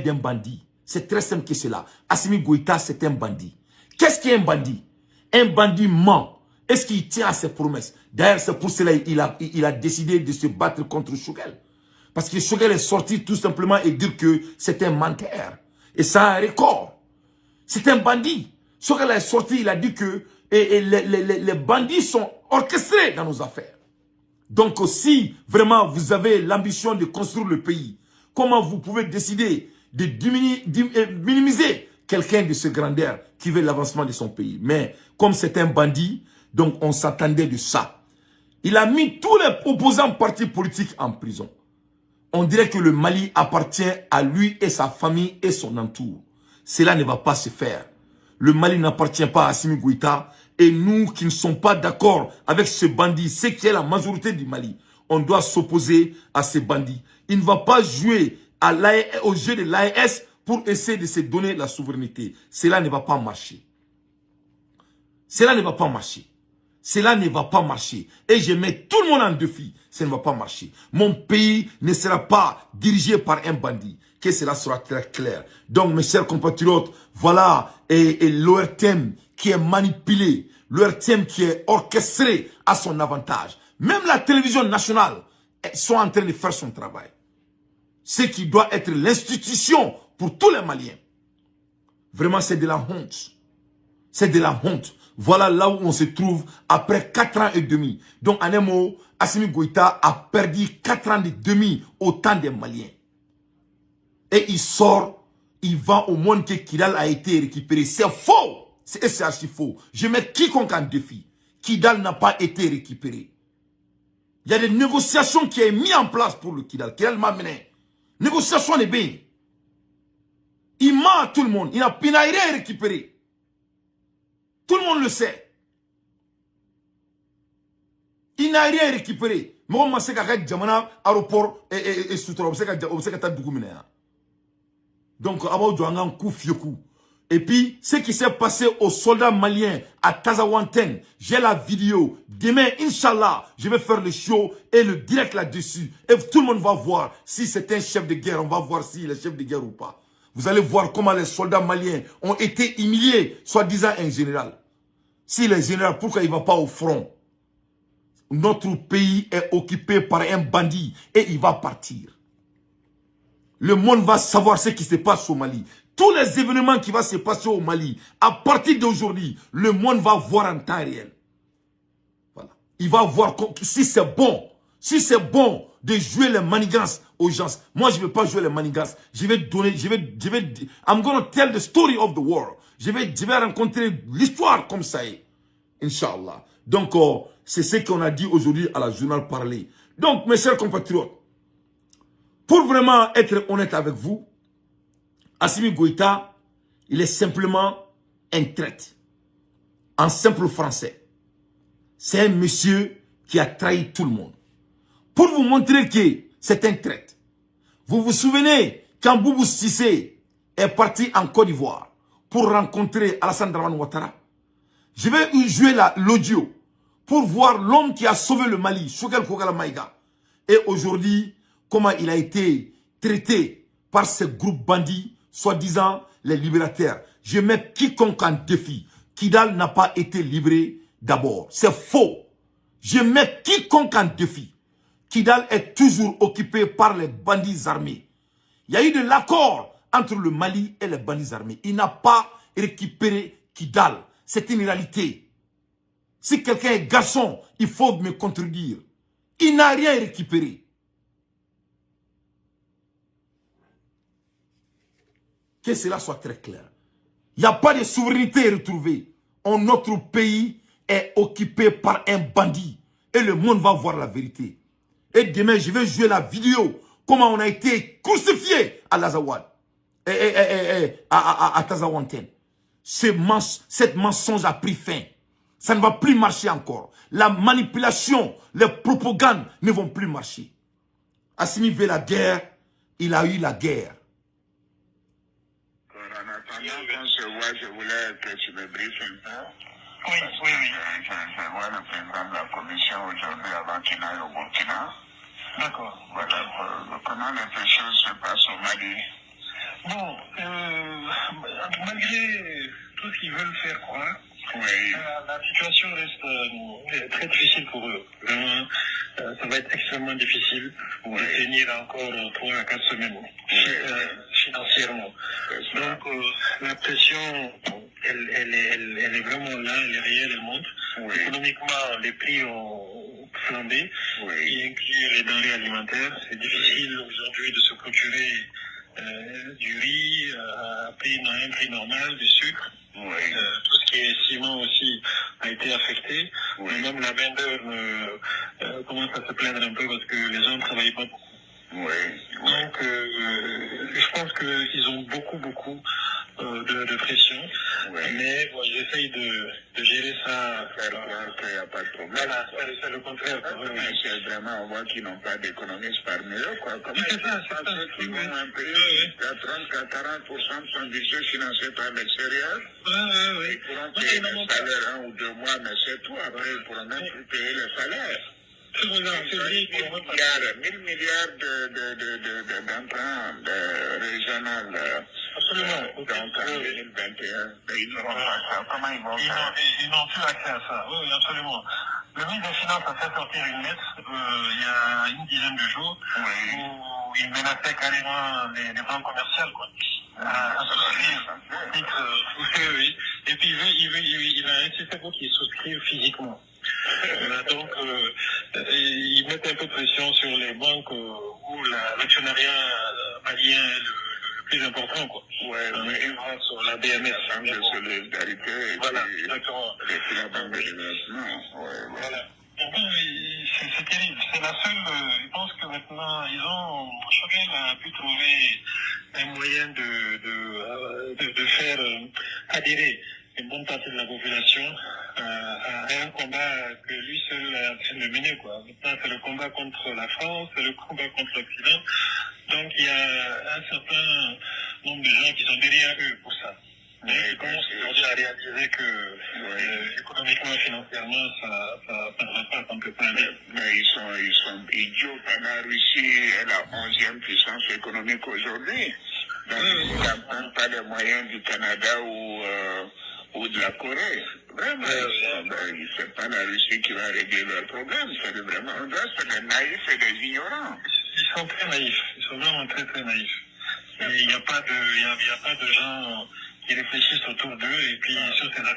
d'un bandit. C'est très simple que cela. Assimi Goïta, c'est un bandit. Qu'est-ce qu'un bandit? Un bandit ment. Est-ce qu'il tient à ses promesses? D'ailleurs, c'est pour cela qu'il a décidé de se battre contre Choguel. Parce que Choguel est sorti tout simplement et dire que c'est un menteur. Et ça a un record. C'est un bandit. Choguel est sorti, il a dit que les bandits sont orchestrés dans nos affaires. Donc si vraiment vous avez l'ambition de construire le pays, comment vous pouvez décider de minimiser quelqu'un de ce grandeur qui veut l'avancement de son pays? Mais comme c'est un bandit, donc on s'attendait de ça. Il a mis tous les opposants partis politiques en prison. On dirait que le Mali appartient à lui et sa famille et son entour. Cela ne va pas se faire. Le Mali n'appartient pas à Assimi Goïta. Et nous qui ne sommes pas d'accord avec ce bandit, c'est qui est la majorité du Mali, on doit s'opposer à ces bandits. Il ne va pas jouer au jeu de l'AES pour essayer de se donner la souveraineté. Cela ne va pas marcher. Cela ne va pas marcher. Cela ne va pas marcher. Et je mets tout le monde en défi. Ça ne va pas marcher. Mon pays ne sera pas dirigé par un bandit. Que cela sera très clair. Donc, mes chers compatriotes, voilà et l'ORTM qui est manipulé, l'ORTM qui est orchestré à son avantage. Même la télévision nationale sont en train de faire son travail. Ce qui doit être l'institution pour tous les Maliens. Vraiment, c'est de la honte. C'est de la honte. Voilà là où on se trouve après 4 ans et demi. Donc, en un mot, Assimi Goïta a perdu 4 ans et demi au temps des Maliens. Et il sort, il va au monde que Kidal a été récupéré. C'est faux. C'est archi faux. Je mets quiconque en défi. Kidal n'a pas été récupéré. Il y a des négociations qui sont mises en place pour le Kidal. Kidal m'a mené. Négociation est bien. Il ment à tout le monde. Il n'a rien récupéré. Tout le monde le sait. Il n'a rien récupéré. Moi, je sais qu'il y a un aéroport et Soutra. Je sais qu'il y a un donc, et puis, ce qui s'est passé aux soldats maliens à Tazawanten, j'ai la vidéo. Demain, Inch'Allah, je vais faire le show et le direct là-dessus. Et tout le monde va voir si c'est un chef de guerre. On va voir s'il est chef de guerre ou pas. Vous allez voir comment les soldats maliens ont été humiliés, soi-disant un général. Si le général, pourquoi il ne va pas au front? Notre pays est occupé par un bandit et il va partir. Le monde va savoir ce qui se passe au Mali. Tous les événements qui vont se passer au Mali, à partir d'aujourd'hui, le monde va voir en temps réel. Voilà. Il va voir si c'est bon. Si c'est bon de jouer les manigances aux gens. Moi, je ne vais pas jouer les manigances. Je vais donner, I'm going to tell the story of the world. Je vais rencontrer l'histoire comme ça est. Inch'Allah. Donc, c'est ce qu'on a dit aujourd'hui à la journal parlée. Donc, mes chers compatriotes, pour vraiment être honnête avec vous, Assimi Goïta, il est simplement un traître. En simple français. C'est un monsieur qui a trahi tout le monde. Pour vous montrer que c'est un traître. Vous vous souvenez quand Boubou Cissé est parti en Côte d'Ivoire pour rencontrer Alassane Dramane Ouattara? Je vais jouer l'audio pour voir l'homme qui a sauvé le Mali, Choguel Kogala Maïga. Et aujourd'hui, comment il a été traité par ce groupe bandits, soi-disant les libérateurs. Je mets quiconque en défi. Kidal n'a pas été libéré d'abord. C'est faux. Je mets quiconque en défi. Kidal est toujours occupé par les bandits armés. Il y a eu de l'accord entre le Mali et les bandits armés. Il n'a pas récupéré Kidal. C'est une réalité. Si quelqu'un est garçon, il faut me contredire. Il n'a rien récupéré. Que cela soit très clair. Il n'y a pas de souveraineté retrouvée. Notre pays est occupé par un bandit. Et le monde va voir la vérité. Et demain, je vais jouer la vidéo. Comment on a été crucifié à Lazawad. À Tazawanten. Cette mensonge a pris fin. Ça ne va plus marcher encore. La manipulation, les propagandes ne vont plus marcher. Assimi veut la guerre. Il a eu la guerre. Je voulais que tu me briefes un peu. Oui. Je vois le président de la commission aujourd'hui avant qu'il aille au Burkina. D'accord. Voilà comment les choses se passent au Mali. Bon, malgré tout ce qu'ils veulent faire croire, Oui. la situation reste très difficile pour eux. Vraiment, ça va être extrêmement difficile de tenir encore 3 à 4 semaines financièrement. Donc la pression, elle est vraiment là, elle est réelle, elle monte. Économiquement, les prix ont flambé, y inclut les denrées alimentaires. C'est difficile aujourd'hui de se procurer du riz à un prix normal, du sucre. Tout ce qui est ciment aussi a été affecté. Même la main-d'œuvre commence à se plaindre un peu parce que les gens ne travaillent pas beaucoup. Donc, je pense qu'ils ont beaucoup de pression. Mais bon, ils essayent de gérer ça. Il n'y a pas de problème. Voilà, c'est le contraire. C'est vraiment, on voit qu'ils n'ont pas d'économistes parmi eux. Comment c'est ça. Ils vont un pays à 30-40% de son budget financé par l'extérieur. Ils pourront payer les salaires 1 ou 2 mois, mais c'est tout. Après, ils pourront même plus payer les salaires. 1000 milliards d'emprunts régionaux. Absolument. Donc en 2021, ils n'auront pas ça. Comment ils vont faire? Ils n'ont plus accès à ça. Oui, absolument. Le ministre des Finances a fait sortir une lettre il y a une dizaine de jours où il menaçait carrément les banques commerciales, quoi. À souscrire au titre. Et puis il a insisté pour qu'ils souscrivent physiquement. Donc, ils mettent un peu de pression sur les banques où l'actionnariat malien est le plus important, quoi. Sur la BMS. La Banque de solidarité. Voilà, exactement. Et puis la Banque de développement. Voilà. C'est terrible. C'est la seule. Je pense que maintenant, Choguel a pu trouver un moyen de faire adhérer une bonne partie de la population à un combat que lui seul est en train de mener, quoi. Maintenant, c'est le combat contre la France, c'est le combat contre l'Occident. Donc, il y a un certain nombre de gens qui sont derrière eux pour ça. Mais ils commencent aujourd'hui à réaliser que économiquement, financièrement, ça ne va pas, ça ne peut pas aller. Mais ils sont idiots. La Russie est la 11e puissance économique aujourd'hui. Donc, ils n'ont même pas les moyens du Canada ou de la Corée. Vraiment, c'est pas la Russie qui va régler leurs problèmes. C'est vraiment, c'est des naïfs et des ignorants. Ils sont très naïfs. Ils sont vraiment très, très naïfs. Il n'y a pas de gens qui réfléchissent autour d'eux et puis sur ces affaires.